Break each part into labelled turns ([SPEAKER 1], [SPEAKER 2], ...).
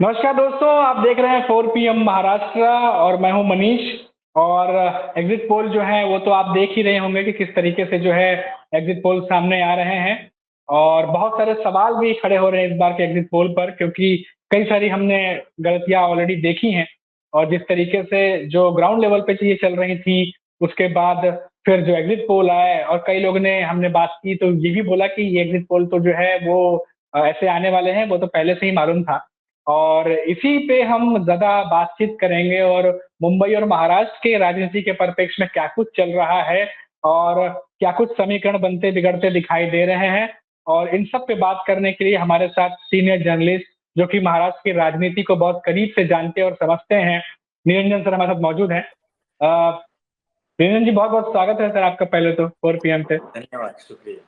[SPEAKER 1] नमस्कार दोस्तों, आप देख रहे हैं 4 PM महाराष्ट्र और मैं हूं मनीष। और एग्जिट पोल जो है वो तो आप देख ही रहे होंगे कि किस तरीके से जो है एग्जिट पोल सामने आ रहे हैं। और बहुत सारे सवाल भी खड़े हो रहे हैं इस बार के एग्जिट पोल पर, क्योंकि कई सारी हमने गलतियां ऑलरेडी देखी हैं। और जिस तरीके से जो ग्राउंड लेवल पे चीजें चल रही थी, उसके बाद फिर जो एग्जिट पोल आए और कई लोग ने हमने बात की तो ये भी बोला कि ये एग्जिट पोल तो जो है वो ऐसे आने वाले हैं, वो तो पहले से ही मालूम था। और इसी पे हम ज़्यादा बातचीत करेंगे और मुंबई और महाराष्ट्र के राजनीति के परिप्रेक्ष्य में क्या कुछ चल रहा है और क्या कुछ समीकरण बनते बिगड़ते दिखाई दे रहे हैं। और इन सब पे बात करने के लिए हमारे साथ सीनियर जर्नलिस्ट जो कि महाराष्ट्र की राजनीति को बहुत करीब से जानते और समझते हैं, निरंजन सर हमारे साथ मौजूद हैं। निरंजन जी, बहुत बहुत स्वागत है सर आपका पहले तो 4 PM पे।
[SPEAKER 2] धन्यवाद, शुक्रिया।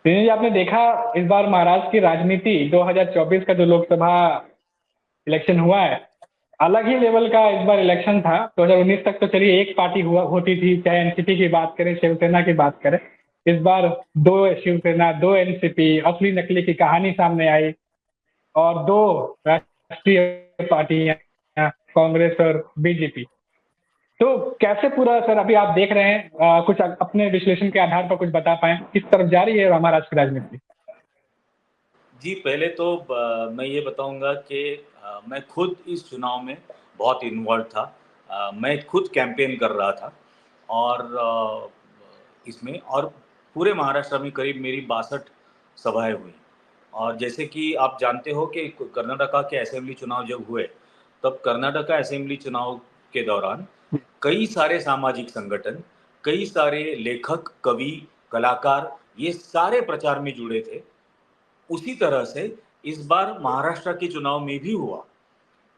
[SPEAKER 1] निरंजन जी, आपने देखा इस बार महाराष्ट्र की राजनीति 2024 का जो लोकसभा इलेक्शन हुआ है, अलग ही लेवल का इस बार इलेक्शन था। 2019 तक तो चलिए एक पार्टी हुआ होती थी, चाहे एनसीपी की बात करें, शिवसेना की बात करें। इस बार दो शिवसेना, दो एनसीपी, असली नकली की कहानी सामने आई और दो राष्ट्रीय पार्टियां, कांग्रेस और बीजेपी। तो कैसे पूरा सर अभी आप देख रहे हैं, कुछ अपने विश्लेषण के आधार पर कुछ बता पाए किस तरफ जा रही है महाराष्ट्र की राजनीति?
[SPEAKER 2] जी, पहले तो मैं ये बताऊंगा कि मैं खुद इस चुनाव में बहुत इन्वॉल्व था। मैं खुद कैंपेन कर रहा था और इसमें और पूरे महाराष्ट्र में करीब मेरी 62 सभाएं हुई। और जैसे कि आप जानते हो कि कर्नाटका के असेंबली चुनाव जब हुए, तब कर्नाटका असेंबली चुनाव के दौरान कई सारे सामाजिक संगठन, कई सारे लेखक, कवि, कलाकार, ये सारे प्रचार में जुड़े थे। उसी तरह से इस बार महाराष्ट्र के चुनाव में भी हुआ।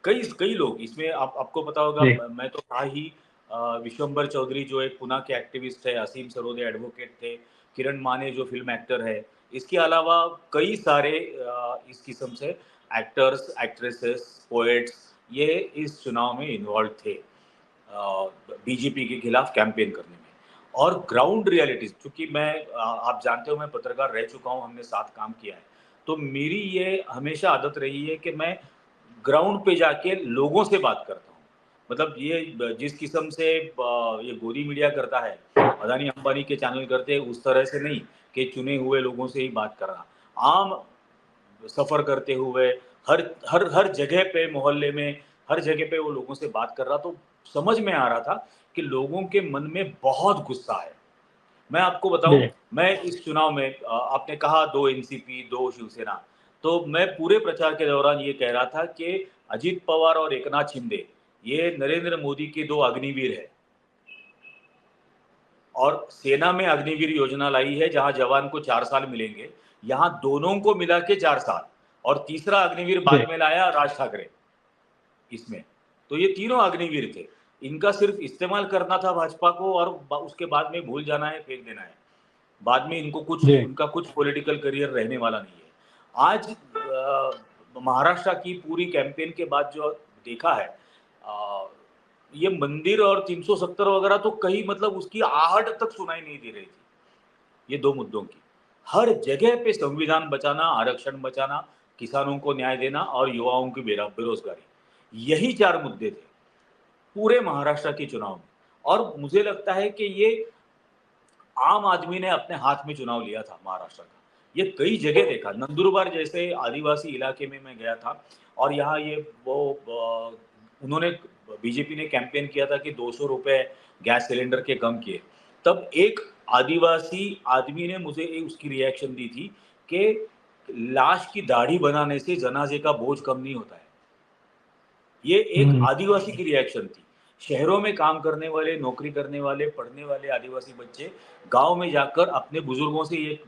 [SPEAKER 2] कई कई लोग इसमें, आपको पता होगा,
[SPEAKER 1] जी।
[SPEAKER 2] मैं तो था ही। विश्वंभर चौधरी जो एक पुणे के एक्टिविस्ट है, असीम सरोदे एडवोकेट थे, किरण माने जो फिल्म एक्टर है, इसके अलावा कई सारे इस किस्म से एक्टर्स, एक्ट्रेसेस, पोएट्स, ये इस चुनाव में इन्वॉल्व थे बीजेपी के खिलाफ कैंपेन करने में। और ग्राउंड रियलिटीज, चूंकि मैं आप जानते हो मैं पत्रकार रह चुका हूं, हमने साथ काम किया है, तो मेरी ये हमेशा आदत रही है कि मैं ग्राउंड पे जाके लोगों से बात करता हूँ। मतलब ये जिस किस्म से ये गोदी मीडिया करता है, अदानी अंबानी के चैनल करते हैं, उस तरह से नहीं कि चुने हुए लोगों से ही बात कर रहा। आम सफ़र करते हुए हर हर हर जगह पे, मोहल्ले में, हर जगह पे वो लोगों से बात कर रहा, तो समझ में आ रहा था कि लोगों के मन में बहुत गुस्सा है। मैं आपको बताऊं,
[SPEAKER 1] जी।
[SPEAKER 2] मैं इस चुनाव में आपने कहा दो एनसीपी, दो शिवसेना, तो मैं पूरे प्रचार के दौरान ये कह रहा था कि अजीत पवार और एकनाथ शिंदे ये नरेंद्र मोदी के दो अग्निवीर है। और सेना में अग्निवीर योजना लाई है जहां जवान को 4 साल मिलेंगे, यहां दोनों को मिला के 4 साल। और तीसरा अग्निवीर
[SPEAKER 1] जी।
[SPEAKER 2] बाद में लाया राज ठाकरे इसमें। तो ये तीनों अग्निवीर थे, इनका सिर्फ इस्तेमाल करना था भाजपा को, और उसके बाद में भूल जाना है, फेंक देना है। बाद में इनको कुछ,
[SPEAKER 1] जी।
[SPEAKER 2] उनका कुछ पॉलिटिकल करियर रहने वाला नहीं है। आज महाराष्ट्र की पूरी कैंपेन के बाद जो देखा है, ये मंदिर और 370 वगैरह तो कहीं, मतलब उसकी आहट तक सुनाई नहीं दे रही थी। ये दो मुद्दों की, हर जगह पे संविधान बचाना, आरक्षण बचाना, किसानों को न्याय देना और युवाओं की बेरोजगारी, यही 4 मुद्दे थे पूरे महाराष्ट्र के चुनाव में। और मुझे लगता है कि ये आम आदमी ने अपने हाथ में चुनाव लिया था महाराष्ट्र का। ये कई जगह देखा, नंदुरबार जैसे आदिवासी इलाके में मैं गया था, और यहाँ ये वो उन्होंने, बीजेपी ने कैंपेन किया था कि 200 रुपए गैस सिलेंडर के कम किए। तब एक आदिवासी आदमी ने मुझे उसकी रिएक्शन दी थी कि लाश की दाढ़ी बनाने से जनाजे का बोझ कम नहीं होता है। ये एक
[SPEAKER 1] हम्म।
[SPEAKER 2] आदिवासी की रिएक्शन थी। शहरों में काम करने वाले, नौकरी करने वाले, पढ़ने वाले आदिवासी बच्चे गांव में जाकर अपने बुजुर्गों से ये,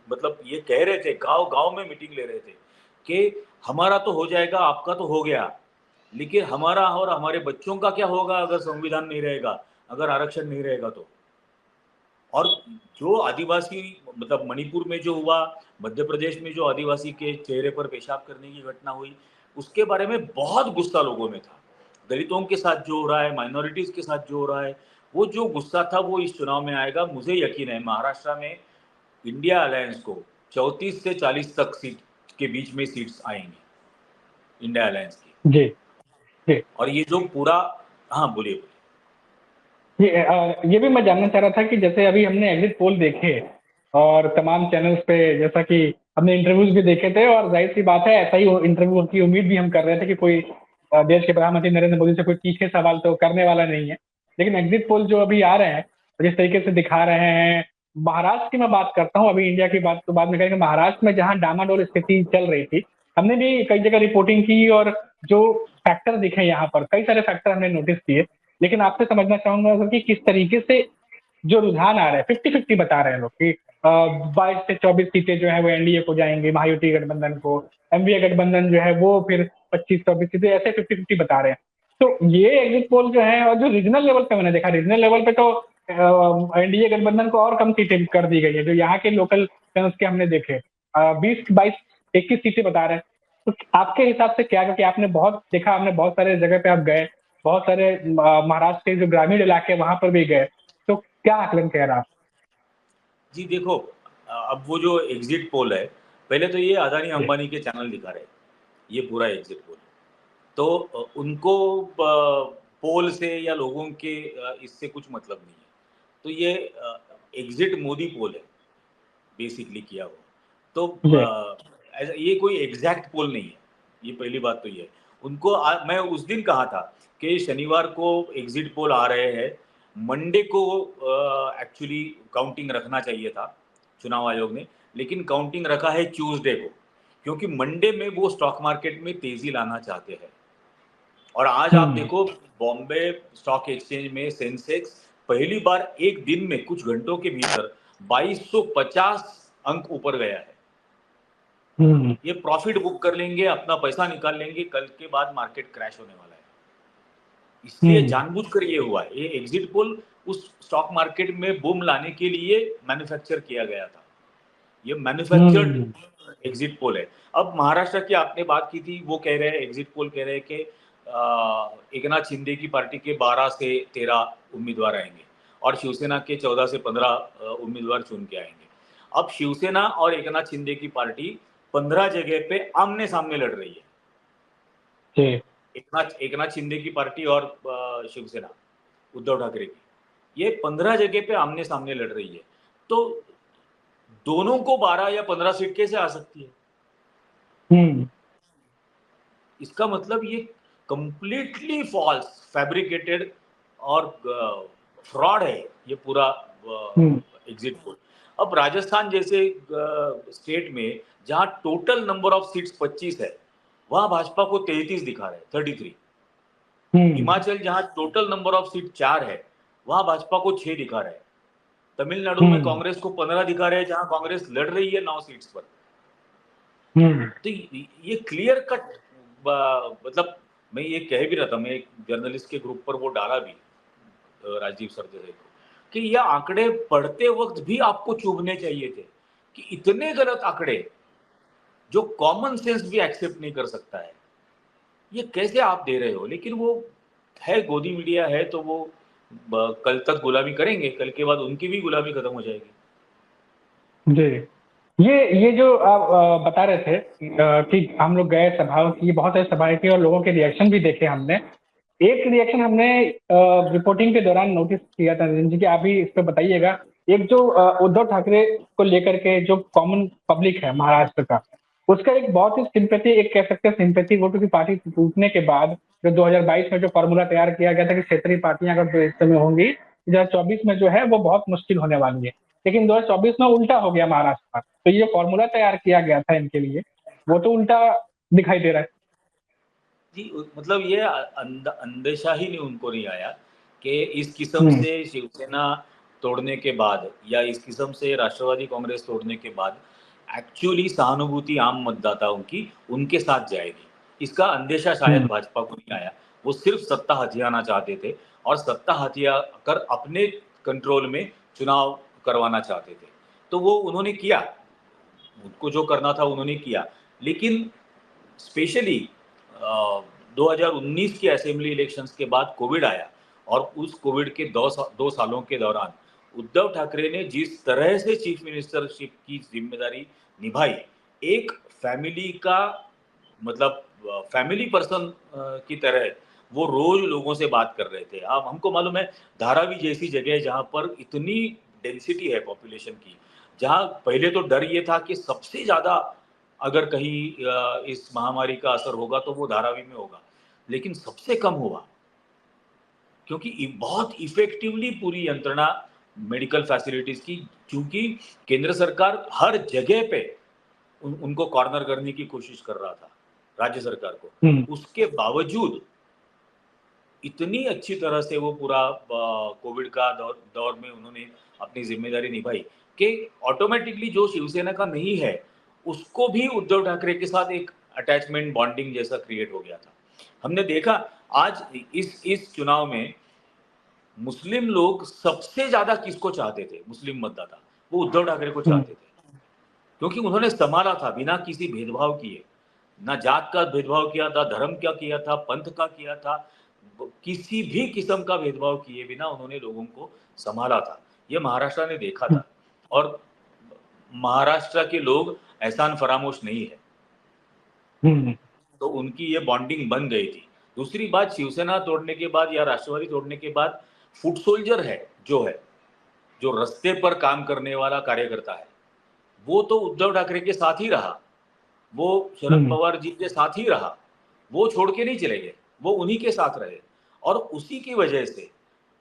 [SPEAKER 2] मतलब ये कह रहे थे, गांव गांव में मीटिंग ले रहे थे कि हमारा तो हो जाएगा, आपका तो हो गया, लेकिन हमारा और हमारे बच्चों का क्या होगा अगर संविधान नहीं रहेगा, अगर आरक्षण नहीं रहेगा तो। और जो आदिवासी, मतलब मणिपुर में जो हुआ, मध्य प्रदेश में जो आदिवासी के चेहरे पर पेशाब करने की घटना हुई, उसके बारे में बहुत गुस्सा लोगों में था। दलितों के साथ जो हो रहा है, माइनॉरिटीज के साथ जो हो रहा है, वो जो गुस्सा था वो इस चुनाव में आएगा। मुझे यकीन है महाराष्ट्र में इंडिया अलायंस को 34 से 40 तक सीट के बीच में सीट्स आएंगी इंडिया अलायंस की।
[SPEAKER 1] जी जी
[SPEAKER 2] और ये जो पूरा, हाँ बोलिए बोलिए।
[SPEAKER 1] ये भी मैं जानना चाह रहा था कि जैसे अभी हमने एग्जिट पोल देखे और तमाम चैनल्स पे, जैसा कि हमने इंटरव्यूज भी देखे थे, और जाहिर सी बात है ऐसा ही इंटरव्यू की उम्मीद भी हम कर रहे थे कि कोई देश के प्रधानमंत्री नरेंद्र मोदी से कोई तीखे सवाल तो करने वाला नहीं है। लेकिन एग्जिट पोल जो अभी आ रहे हैं, जिस तरीके से दिखा रहे हैं, महाराष्ट्र की मैं बात करता हूँ, अभी इंडिया की बात तो बाद में करेंगे। महाराष्ट्र में जहाँ डामाडोल स्थिति चल रही थी, हमने भी कई जगह रिपोर्टिंग की, और जो फैक्टर दिखे यहाँ पर, कई सारे फैक्टर हमने नोटिस किए। लेकिन आपसे समझना चाहूंगा सर कि किस तरीके से जो रुझान आ रहा है, 50-50 बता रहे हैं लोग कि 22 से 24 सीटें जो है वो एनडीए को जाएंगी, महायुति गठबंधन को, एमवीए गठबंधन जो है वो फिर 25-24 सीटें, ऐसे 50-50 बता रहे हैं। तो ये एग्जिट पोल जो है, और जो रीजनल लेवल पे मैंने देखा, रीजनल लेवल पे तो एनडीए गठबंधन को और कम सीटें कर दी गई है। जो यहाँ के लोकल चैनल्स के हमने देखे, 20, 22, 21 सीटें बता रहे हैं। तो आपके हिसाब से क्या, क्योंकि आपने बहुत देखा, आपने बहुत सारे जगह पे आप गए, बहुत सारे महाराष्ट्र के जो ग्रामीण इलाके वहां पर भी गए, तो क्या आकलन कह रहा आप?
[SPEAKER 2] जी देखो, अब वो जो एग्जिट पोल है, पहले तो ये अदानी
[SPEAKER 1] जी
[SPEAKER 2] अंबानी के चैनल दिखा रहे हैं, ये पूरा एग्जिट पोल। तो उनको पोल से या लोगों के इससे कुछ मतलब नहीं है। तो ये एग्जिट मोदी पोल है बेसिकली किया हुआ। तो
[SPEAKER 1] जी
[SPEAKER 2] ये कोई एग्जैक्ट पोल नहीं है, ये पहली बात तो ये है। उनको मैं उस दिन कहा था कि शनिवार को एग्जिट पोल आ रहे हैं, मंडे को एक्चुअली काउंटिंग रखना चाहिए था चुनाव आयोग ने, लेकिन काउंटिंग रखा है ट्यूसडे को, क्योंकि मंडे में वो स्टॉक मार्केट में तेजी लाना चाहते हैं। और आज आप
[SPEAKER 1] हम्म
[SPEAKER 2] देखो, बॉम्बे स्टॉक एक्सचेंज में सेंसेक्स पहली बार एक दिन में कुछ घंटों के भीतर 2250 अंक ऊपर गया है।
[SPEAKER 1] हम्म
[SPEAKER 2] ये प्रॉफिट बुक कर लेंगे, अपना पैसा निकाल लेंगे, कल के बाद मार्केट क्रैश होने वाला है। इसलिए
[SPEAKER 1] हम्म
[SPEAKER 2] जानबूझकर ये हुआ है। ये एग्जिट पोल उस स्टॉक मार्केट में बूम लाने के लिए मैन्युफैक्चर किया गया था। ये मैन्युफैक्चर्ड
[SPEAKER 1] हम्म
[SPEAKER 2] एग्जिट पोल है। अब महाराष्ट्र की आपने बात की थी, वो कह रहे हैं, एग्जिट पोल कह रहे हैं कि एकनाथ शिंदे की पार्टी के 12 से 13 उम्मीदवार आएंगे और शिवसेना के 14 से 15 उम्मीदवार चुन के आएंगे। अब शिवसेना और एकनाथ शिंदे की पार्टी 15 जगह पे आमने सामने लड़ रही है।
[SPEAKER 1] जी
[SPEAKER 2] एकनाथ एकनाथ शिंदे की पार्टी और शिवसेना उद्धव ठाकरे की, ये 15 जगह पे आमने सामने लड़ रही है। तो दोनों को 12 या 15 सीट कैसे आ सकती है?
[SPEAKER 1] हम्म
[SPEAKER 2] इसका मतलब ये कंप्लीटली फॉल्स, फैब्रिकेटेड और फ्रॉड है ये पूरा
[SPEAKER 1] हम्म
[SPEAKER 2] एग्जिट पोल। अब राजस्थान जैसे स्टेट में जहां टोटल नंबर ऑफ सीट्स 25 है, वहां भाजपा को 33 दिखा रहे हैं, 33।
[SPEAKER 1] हम्म
[SPEAKER 2] हिमाचल जहां टोटल नंबर ऑफ सीट 4 है, वहां भाजपा को 6 दिखा रहे हैं। तमिलनाडु में
[SPEAKER 1] हम्म
[SPEAKER 2] कांग्रेस को 15 दिखा रहे हैं, जहां कांग्रेस लड़ रही है 9 सीट्स पर।
[SPEAKER 1] हम्म
[SPEAKER 2] तो ये क्लियर कट, मतलब मैं ये कह भी रहा था, मैं एक जर्नलिस्ट के ग्रुप पर वो डाला भी, राजीव सरदेसाई को, कि ये आंकड़े पढ़ते वक्त भी आपको चुभने चाहिए थे कि इतने गलत आंकड़े जो कॉमन सेंस भी एक्सेप्ट नहीं कर सकता है, ये कैसे आप दे रहे हो। लेकिन वो है, गोदी मीडिया है, तो वो कल तक गुलामी करेंगे, कल के बाद उनकी भी गुलामी खत्म हो जाएगी।
[SPEAKER 1] जी ये जो आप बता रहे थे कि हम लोग गए सभाओं की, बहुत सारी सभाएं की, और लोगों के रिएक्शन भी देखे हमने। एक रिएक्शन हमने रिपोर्टिंग के दौरान नोटिस किया था रंजन जी, कि आप भी इस पे बताइएगा। एक जो उद्धव ठाकरे को लेकर के जो कॉमन पब्लिक है महाराष्ट्र का, उसका एक बहुत ही सिंपैथी, एक कह सकते हैं सिंपैथी वोटों की पार्टी टूटने के बाद, जो 2022 में जो फॉर्मूला तैयार किया गया था कि क्षेत्रीय पार्टियां अगर इस समय होंगी, 2024 में जो है वो बहुत मुश्किल होने वाली है। लेकिन 2024 में उल्टा हो गया महाराष्ट्र का। तो ये फॉर्मूला तैयार किया गया था इनके लिए, वो तो उल्टा दिखाई दे रहा है।
[SPEAKER 2] जी, मतलब ये अंदेशा ही नहीं, उनको नहीं आया कि इस किस्म
[SPEAKER 1] हम्म
[SPEAKER 2] से शिवसेना तोड़ने के बाद या इस किस्म से राष्ट्रवादी कांग्रेस तोड़ने के बाद एक्चुअली सहानुभूति आम मतदाताओं की उनके साथ जाएगी, इसका अंदेशा शायद
[SPEAKER 1] हम्म
[SPEAKER 2] भाजपा को नहीं आया। वो सिर्फ सत्ता हथियाना चाहते थे और सत्ता हथिया कर अपने कंट्रोल में चुनाव करवाना चाहते थे। तो वो उन्होंने किया, उनको जो करना था उन्होंने किया। लेकिन स्पेशली 2019 के असेंबली इलेक्शंस के बाद कोविड आया, और उस कोविड के 2 सालों के दौरान उद्धव ठाकरे ने जिस तरह से चीफ मिनिस्टरशिप की जिम्मेदारी निभाई, एक फैमिली का मतलब फैमिली पर्सन की तरह वो रोज लोगों से बात कर रहे थे। अब हमको मालूम है धारावी जैसी जगह जहाँ पर इतनी डेंसिटी है पॉपुलेशन की, जहाँ पहले तो डर ये था कि सबसे ज्यादा अगर कहीं इस महामारी का असर होगा तो वो धारावी में होगा, लेकिन सबसे कम हुआ क्योंकि बहुत इफेक्टिवली पूरी यंत्रणा मेडिकल फैसिलिटीज की, क्योंकि केंद्र सरकार हर जगह पे उनको कॉर्नर करने की कोशिश कर रहा था राज्य सरकार को। उसके बावजूद इतनी अच्छी तरह से वो पूरा कोविड का दौर में उन्होंने अपनी जिम्मेदारी निभाई कि ऑटोमेटिकली जो शिवसेना का नहीं है उसको भी उद्धव ठाकरे के साथ एक अटैचमेंट बॉन्डिंग जैसा क्रिएट हो गया था। हमने देखा आज इस चुनाव में मुस्लिम लोग सबसे ज्यादा किसको चाहते थे, मुस्लिम मतदाता वो उद्धव ठाकरे को चाहते थे, क्योंकि उन्होंने संभाला था बिना किसी भेदभाव किए, ना जात का भेदभाव किया था, धर्म क्या किया था, पंथ का किया था, किसी भी किस्म का भेदभाव किए बिना उन्होंने लोगों को संभाला था। ये महाराष्ट्र ने देखा था और महाराष्ट्र के लोग एहसान फरामोश नहीं है, तो उनकी ये बॉन्डिंग बन गई थी। दूसरी बात, शिवसेना तोड़ने के बाद या राष्ट्रवादी तोड़ने के बाद फुट सोल्जर है जो रास्ते पर काम करने वाला कार्यकर्ता है, वो तो उद्धव ठाकरे के साथ ही रहा, वो शरद पवार जी के साथ ही रहा, वो छोड़ के नहीं चले गए, वो उन्हीं के साथ रहे। और उसी की वजह से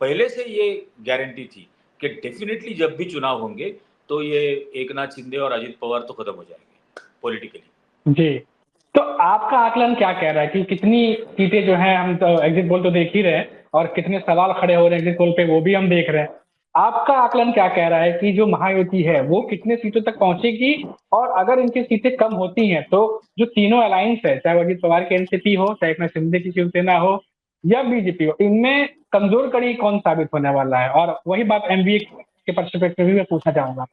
[SPEAKER 2] पहले से ये गारंटी थी कि डेफिनेटली जब भी चुनाव होंगे तो ये एकनाथ शिंदे और अजित पवार तो खत्म हो जाएंगे पॉलिटिकली।
[SPEAKER 1] जी, तो आपका आकलन क्या कह रहा है कि कितनी सीटें जो हैं, हम तो एग्जिट पोल तो देख ही रहे हैं और कितने सवाल खड़े हो रहे हैं एग्जिट पोल पे वो भी हम देख रहे हैं। आपका आकलन क्या कह रहा है कि जो महायुति है वो कितने सीटों तक पहुंचेगी, और अगर इनकी सीटें कम होती हैं तो जो तीनों अलायंस है, चाहे अजित पवार की एनसीपी हो, चाहे एकनाथ शिंदे की शिवसेना हो या बीजेपी हो, इनमें कमजोर कड़ी कौन साबित होने वाला है? और वही बात एमबीए के पर्सपेक्टिव में भी मैं पूछना चाहूंगा।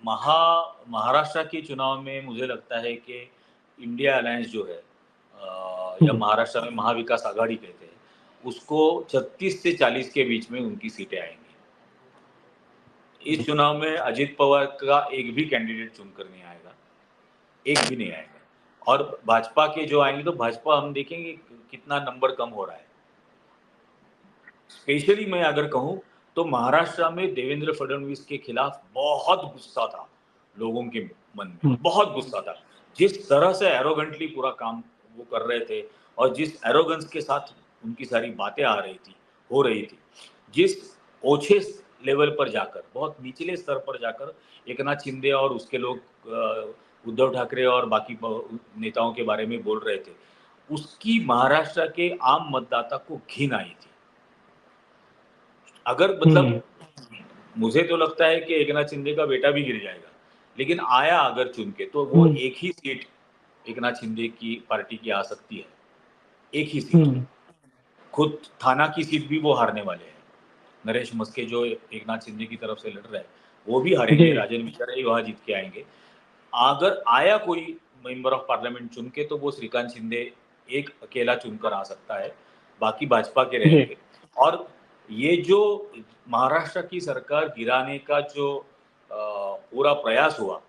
[SPEAKER 2] महाराष्ट्र के चुनाव में मुझे लगता है कि इंडिया अलायंस जो है या महाराष्ट्र में महाविकास आघाड़ी कहते हैं उसको 36 से 40 के बीच में उनकी सीटें आएंगी। इस चुनाव में अजित पवार का एक भी कैंडिडेट चुनकर नहीं आएगा, एक भी नहीं आएगा। और भाजपा के जो आएंगे तो भाजपा हम देखेंगे कितना नंबर कम हो रहा है। स्पेशली मैं अगर कहूं तो महाराष्ट्र में देवेंद्र फडणवीस के खिलाफ बहुत गुस्सा था लोगों के मन में, बहुत गुस्सा था। जिस तरह से एरोगेंटली पूरा काम वो कर रहे थे और जिस एरोगेंस के साथ उनकी सारी बातें हो रही थी, जिस ओछे लेवल पर जाकर, बहुत निचले स्तर पर जाकर एकनाथ शिंदे और उसके लोग उद्धव ठाकरे और बाकी नेताओं के बारे में बोल रहे थे, उसकी महाराष्ट्र के आम मतदाता को घिन आई थी। अगर मतलब मुझे तो लगता है कि एकनाथ शिंदे का बेटा भी गिर जाएगा, लेकिन आया अगर चुन के तो वो एक ही सीट एकनाथ शिंदे की पार्टी की आ सकती है, एक ही सीट। खुद थाना की सीट भी वो हारने वाले हैं। नरेश मस्के जो एकनाथ शिंदे की तरफ से लड़ रहे हैं वो भी हारेंगे, राजन मिश्रा ही वहां जीत के आएंगे। अगर आया कोई मेंबर ऑफ पार्लियामेंट चुन के तो वो श्रीकांत शिंदे एक अकेला चुनकर आ सकता है, बाकी भाजपा के रहेंगे। और ये जो महाराष्ट्र की सरकार गिराने का जो पूरा प्रयास हुआ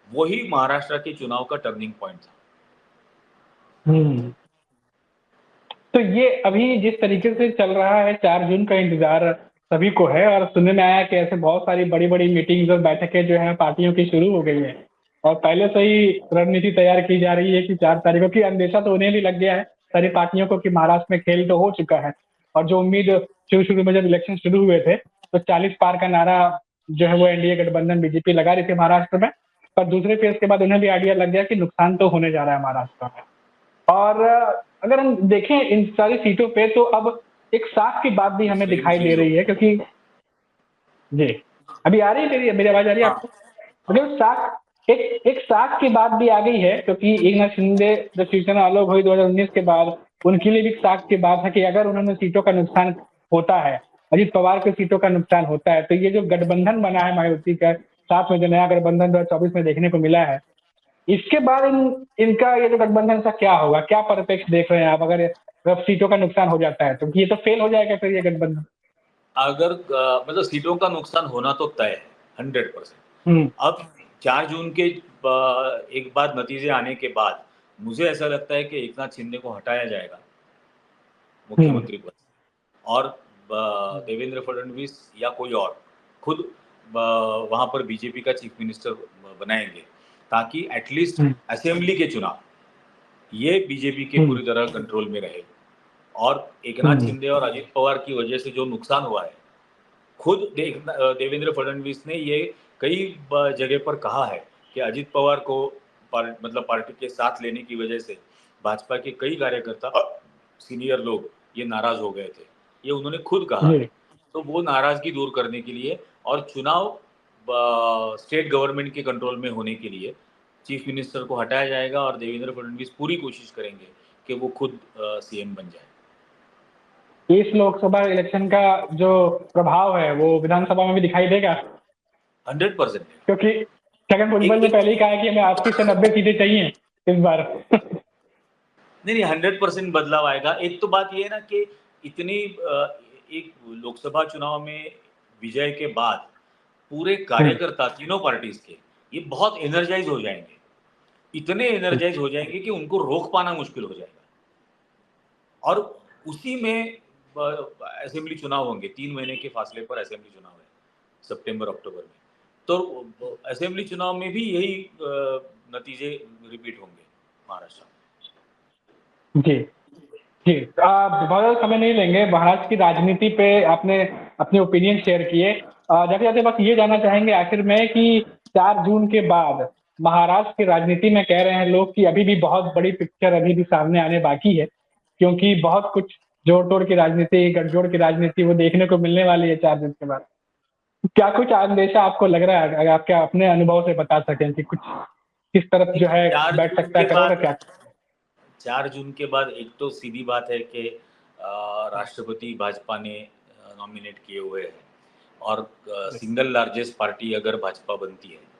[SPEAKER 2] वही महाराष्ट्र के चुनाव का टर्निंग पॉइंट था।
[SPEAKER 1] तो ये अभी जिस तरीके से चल रहा है, 4 जून का इंतजार सभी को है, और सुनने में आया कि ऐसे बहुत सारी बड़ी बड़ी मीटिंग्स और बैठकें जो है पार्टियों की शुरू हो गई है और पहले से ही रणनीति तैयार की जा रही है कि 4 तारीख को, कि अंदेशा तो उन्हें भी लग गया है सारी पार्टियों को कि महाराष्ट्र में खेल तो हो चुका है। और जो उम्मीद शुरू में जब इलेक्शन शुरू हुए थे तो 40 पार का नारा जो है वो एनडीए गठबंधन बीजेपी लगा रही थी महाराष्ट्र में, पर दूसरे फेज के बाद उन्हें भी आइडिया लग गया कि नुकसान तो होने जा रहा है महाराष्ट्र में। और अगर हम देखें इन सारी सीटों पे तो अब एक साख की बात भी हमें दिखाई दे रही है, क्योंकि जी अभी आ रही है मेरी आवाज आ रही है आपको? अगर साख एक साख की बात भी आ गई है, क्योंकि एकनाथ शिंदे जब शिवसेना अलग हुई 2019 के बाद उनके लिए भी साख की बात है कि अगर उन्होंने सीटों का नुकसान होता है, अजित पवार के सीटों का नुकसान होता है, तो ये जो गठबंधन बना है महायुति का, साथ में जो नया गठबंधन 2024 में देखने को मिला है, इसके बाद इनका ये जो गठबंधन सा क्या होगा, क्या परिप्रेक्ष्य देख रहे हैं आप? अगर सीटों का नुकसान हो जाता है तो ये तो फेल हो जाएगा फिर ये गठबंधन।
[SPEAKER 2] अगर मतलब सीटों का नुकसान होना तो तय है 100%। अब 4 जून के एक बार नतीजे आने के बाद मुझे ऐसा लगता है कि एकनाथ शिंदे को हटाया जाएगा मुख्यमंत्री पद से, और देवेंद्र फडणवीस या कोई और खुद वहां पर बीजेपी का चीफ मिनिस्टर बनाएंगे, ताकि एटलीस्ट असेंबली के चुनाव ये बीजेपी के पूरी तरह कंट्रोल में रहे। और एकनाथ शिंदे और अजित पवार की वजह से जो नुकसान हुआ है, खुद देवेंद्र फडणवीस ने ये कई जगह पर कहा है कि अजित पवार को मतलब पार्टी के साथ लेने की वजह से भाजपा के कई कार्यकर्ता सीनियर लोग ये नाराज हो गए थे, ये उन्होंने खुद कहा है। तो वो नाराजगी दूर करने के लिए और चुनाव स्टेट गवर्नमेंट के कंट्रोल में होने के लिए चीफ मिनिस्टर को हटाया जाएगा और देवेंद्र फडणवीस पूरी कोशिश करेंगे कि वो खुद सीएम बन जाए।
[SPEAKER 1] इस लोकसभा इलेक्शन का जो प्रभाव है वो विधानसभा में भी दिखाई देगा
[SPEAKER 2] 100%,
[SPEAKER 1] क्योंकि छगन भुजबल ने पहले ही कहा कि हमें 80 से 90 सीटें चाहिए इस बार।
[SPEAKER 2] नहीं 100% बदलाव आएगा। एक तो बात ये है ना कि इतनी एक लोकसभा चुनाव में विजय के बाद पूरे कार्यकर्ता तीनों पार्टीज के ये बहुत एनर्जाइज हो जाएंगे, इतने एनर्जाइज हो जाएंगे कि उनको रोक पाना मुश्किल हो जाएगा। और उसी में असेंबली चुनाव होंगे, 3 महीने के फासले पर असेंबली चुनाव है सितंबर अक्टूबर में, तो असेंबली चुनाव में भी यही नतीजे रिपीट होंगे महाराष्ट्र में।
[SPEAKER 1] जी जी, बहुत समय नहीं लेंगे। महाराष्ट्र की राजनीति पे आपने अपने ओपिनियन शेयर किए। जाते जाते बस ये जानना चाहेंगे आखिर में कि 4 जून के बाद महाराष्ट्र की राजनीति में कह रहे हैं लोग कि अभी भी बहुत बड़ी पिक्चर अभी भी सामने आने बाकी है, क्योंकि बहुत कुछ जोड़ तोड़ की राजनीति, गठजोड़ की राजनीति वो देखने को मिलने वाली है 4 जून के बाद। क्या कुछ अंदेशा आपको लग रहा है, अगर आप क्या अपने अनुभव से बता सकें कि कुछ किस तरफ जो है बैठ सकता है, करोगे क्या?
[SPEAKER 2] 4 जून के बाद एक तो सीधी बात है कि राष्ट्रपति भाजपा ने नॉमिनेट किए हुए हैं, और सिंगल लार्जेस्ट पार्टी अगर भाजपा बनती है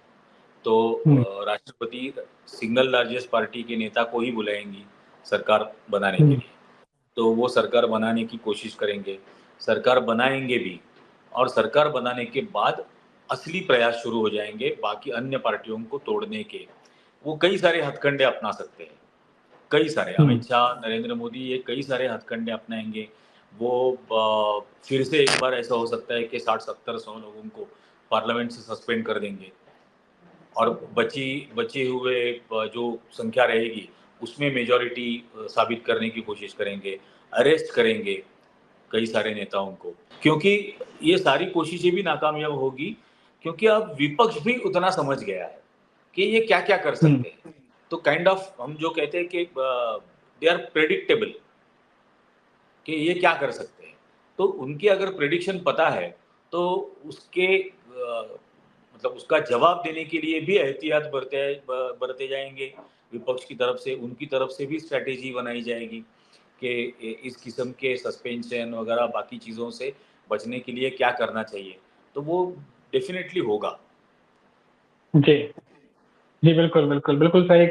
[SPEAKER 2] तो राष्ट्रपति सिंगल लार्जेस्ट पार्टी के नेता को ही बुलाएंगी सरकार बनाने के लिए। तो वो सरकार बनाने की कोशिश करेंगे, सरकार बनाएंगे भी, और सरकार बनाने के बाद असली प्रयास शुरू हो जाएंगे बाकी अन्य पार्टियों को तोड़ने के। वो कई सारे हथकंडे अपना सकते हैं, कई सारे, अमित शाह, नरेंद्र मोदी, ये कई सारे हथकंडे अपनाएंगे। वो फिर से एक बार ऐसा हो सकता है कि 60-70-100 लोगों को पार्लियामेंट से सस्पेंड कर देंगे, और बचे हुए जो संख्या रहेगी उसमें मेजॉरिटी साबित करने की कोशिश करेंगे, अरेस्ट करेंगे कई सारे नेताओं को, क्योंकि ये सारी कोशिशें भी नाकामयाब होगी, क्योंकि अब विपक्ष भी उतना समझ गया है कि ये क्या क्या कर सकते हैं। तो काइंड ऑफ हम जो कहते हैं कि दे आर प्रेडिक्टेबल कि ये क्या कर सकते हैं, तो उनकी अगर प्रेडिक्शन पता है तो उसके मतलब उसका जवाब देने के लिए भी एहतियात बरते जाएंगे विपक्ष की तरफ से, उनकी तरफ से भी स्ट्रैटेजी बनाई जाएगी कि इस किस्म के सस्पेंशन वगैरह बाकी चीज़ों से बचने के लिए क्या करना चाहिए, तो वो डेफिनेटली होगा।
[SPEAKER 1] जी जी, बिल्कुल बिल्कुल बिल्कुल सही।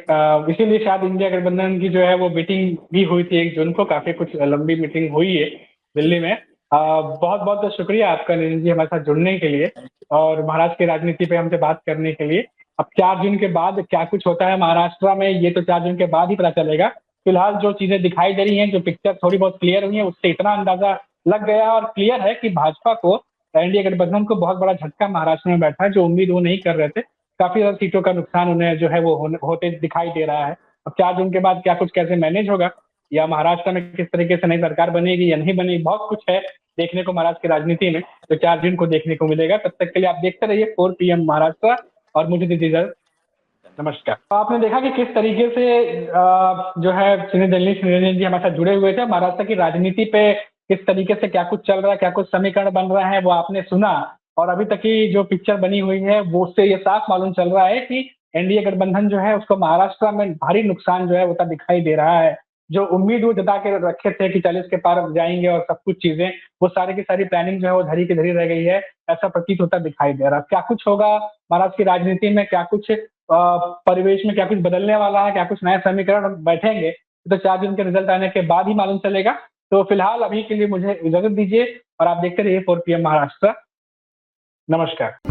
[SPEAKER 1] इसीलिए शायद इंडिया गठबंधन की जो है वो मीटिंग भी हुई थी 1 जून को, काफी कुछ लंबी मीटिंग हुई है दिल्ली में। बहुत बहुत शुक्रिया आपका नितिन जी हमारे साथ जुड़ने के लिए और महाराष्ट्र की राजनीति पे हमसे बात करने के लिए। अब 4 जून के बाद क्या कुछ होता है महाराष्ट्र में, ये तो 4 जून के बाद ही पता चलेगा। फिलहाल जो चीजें दिखाई दे रही हैं, जो पिक्चर थोड़ी बहुत क्लियर हुई है, उससे इतना अंदाजा लग गया और क्लियर है कि भाजपा को, एनडीए गठबंधन को बहुत बड़ा झटका महाराष्ट्र में बैठा है, जो उम्मीद वो नहीं कर रहे थे। काफी ज्यादा सीटों का नुकसान उन्हें जो है वो होते दिखाई दे रहा है। अब 4 जून के बाद क्या कुछ कैसे मैनेज होगा, या महाराष्ट्र में किस तरीके से नई सरकार बनेगी या नहीं बनेगी, बहुत कुछ है देखने को महाराष्ट्र की राजनीति में, तो 4 जून को देखने को मिलेगा। तब तक के लिए आप देखते रहिए 4 PM महाराष्ट्र, और मुझे दीजिए इजाजत, नमस्कार। तो आपने देखा कि किस तरीके से जो है निरंजन जी हमारे साथ जुड़े हुए थे। महाराष्ट्र की राजनीति पे किस तरीके से क्या कुछ चल रहा है, क्या कुछ समीकरण बन रहा है, वो आपने सुना। और अभी तक की जो पिक्चर बनी हुई है वो उससे ये साफ मालूम चल रहा है कि एनडीए गठबंधन जो है उसको महाराष्ट्र में भारी नुकसान जो है होता दिखाई दे रहा है। जो उम्मीद वो जता के रखे थे कि 40 के पार जाएंगे और सब कुछ चीजें, वो सारी की सारी प्लानिंग जो है वो धरी की धरी रह गई है, ऐसा प्रतीत होता दिखाई दे रहा है। क्या कुछ होगा महाराष्ट्र की राजनीति में, क्या कुछ परिवेश में क्या कुछ बदलने वाला है, क्या कुछ नए समीकरण बैठेंगे, तो 4 जून के रिजल्ट आने के बाद ही मालूम चलेगा। तो फिलहाल अभी के लिए मुझे इजाजत दीजिए और आप देखते रहिए 4 PM महाराष्ट्र। नमस्कार।